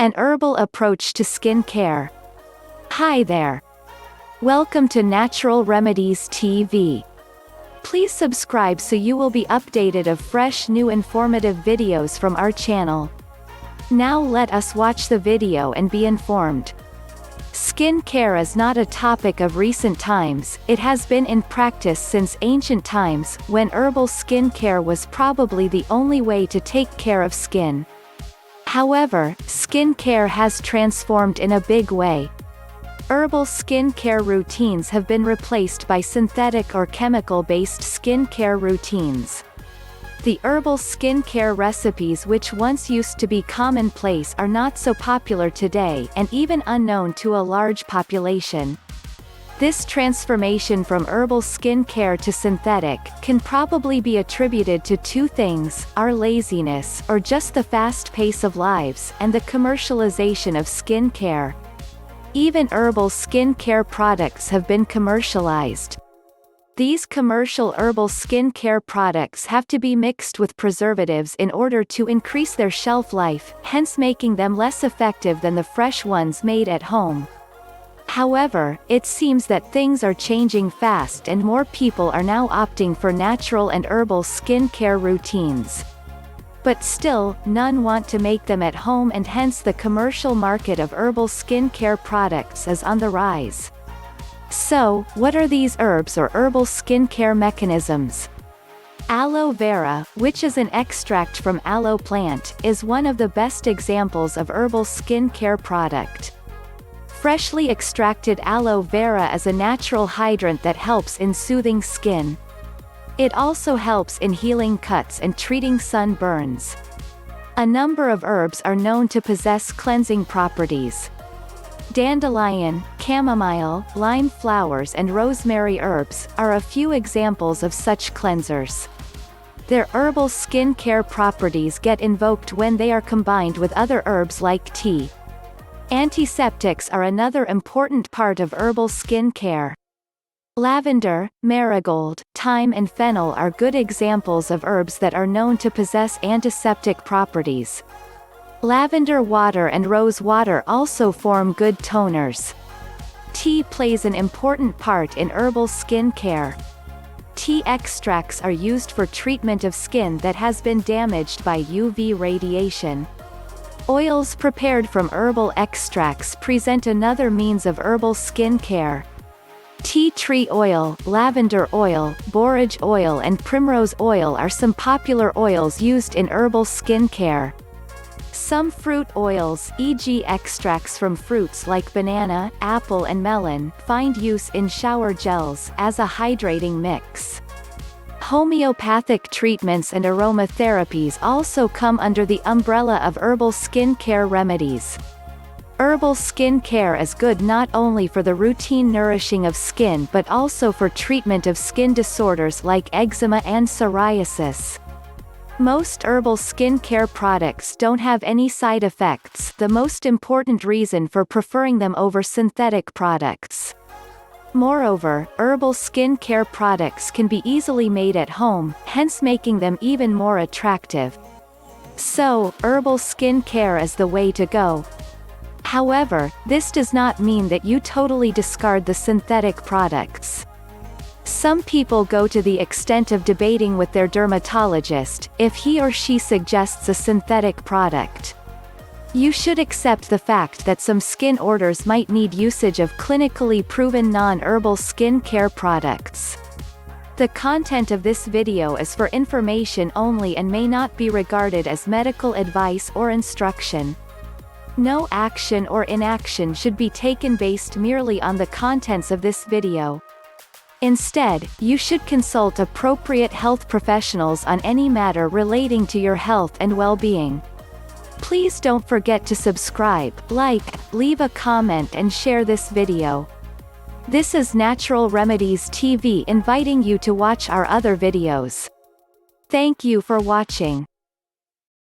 An herbal approach to skin care. Hi there. Welcome to Natural Remedies TV. Please subscribe so you will be updated of fresh new informative videos from our channel. Now let us watch the video and be informed. Skin care is not a topic of recent times, it has been in practice since ancient times, when herbal skin care was probably the only way to take care of skin. However, skin care has transformed in a big way. Herbal skin care routines have been replaced by synthetic or chemical-based skin care routines. The herbal skin care recipes which once used to be commonplace are not so popular today and even unknown to a large population. This transformation from herbal skin care to synthetic can probably be attributed to two things: our laziness or just the fast pace of lives, and the commercialization of skin care. Even herbal skin care products have been commercialized. These commercial herbal skin care products have to be mixed with preservatives in order to increase their shelf life, hence making them less effective than the fresh ones made at home. However, it seems that things are changing fast and more people are now opting for natural and herbal skin care routines. But still, none want to make them at home, and hence the commercial market of herbal skin care products is on the rise. So, what are these herbs or herbal skin care mechanisms? Aloe vera, which is an extract from aloe plant, is one of the best examples of herbal skin care product. Freshly extracted aloe vera is a natural hydrant that helps in soothing skin. It also helps in healing cuts and treating sunburns. A number of herbs are known to possess cleansing properties. Dandelion, chamomile, lime flowers and rosemary herbs are a few examples of such cleansers. Their herbal skin care properties get invoked when they are combined with other herbs like tea. Antiseptics are another important part of herbal skin care. Lavender, marigold, thyme and fennel are good examples of herbs that are known to possess antiseptic properties. Lavender water and rose water also form good toners. Tea plays an important part in herbal skin care. Tea extracts are used for treatment of skin that has been damaged by UV radiation. Oils prepared from herbal extracts present another means of herbal skin care. Tea tree oil, lavender oil, borage oil and primrose oil are some popular oils used in herbal skin care. Some fruit oils, e.g. extracts from fruits like banana, apple and melon, find use in shower gels as a hydrating mix. Homeopathic treatments and aromatherapies also come under the umbrella of herbal skin care remedies. Herbal skin care is good not only for the routine nourishing of skin but also for treatment of skin disorders like eczema and psoriasis. Most herbal skin care products don't have any side effects, the most important reason for preferring them over synthetic products. Moreover, herbal skin care products can be easily made at home, hence making them even more attractive. So, herbal skin care is the way to go. However, this does not mean that you totally discard the synthetic products. Some people go to the extent of debating with their dermatologist if he or she suggests a synthetic product. You should accept the fact that some skin orders might need usage of clinically proven non-herbal skin care products. The content of this video is for information only and may not be regarded as medical advice or instruction. No action or inaction should be taken based merely on the contents of this video. Instead, you should consult appropriate health professionals on any matter relating to your health and well-being. Please don't forget to subscribe, like, leave a comment and share this video. This is Natural Remedies TV inviting you to watch our other videos. Thank you for watching.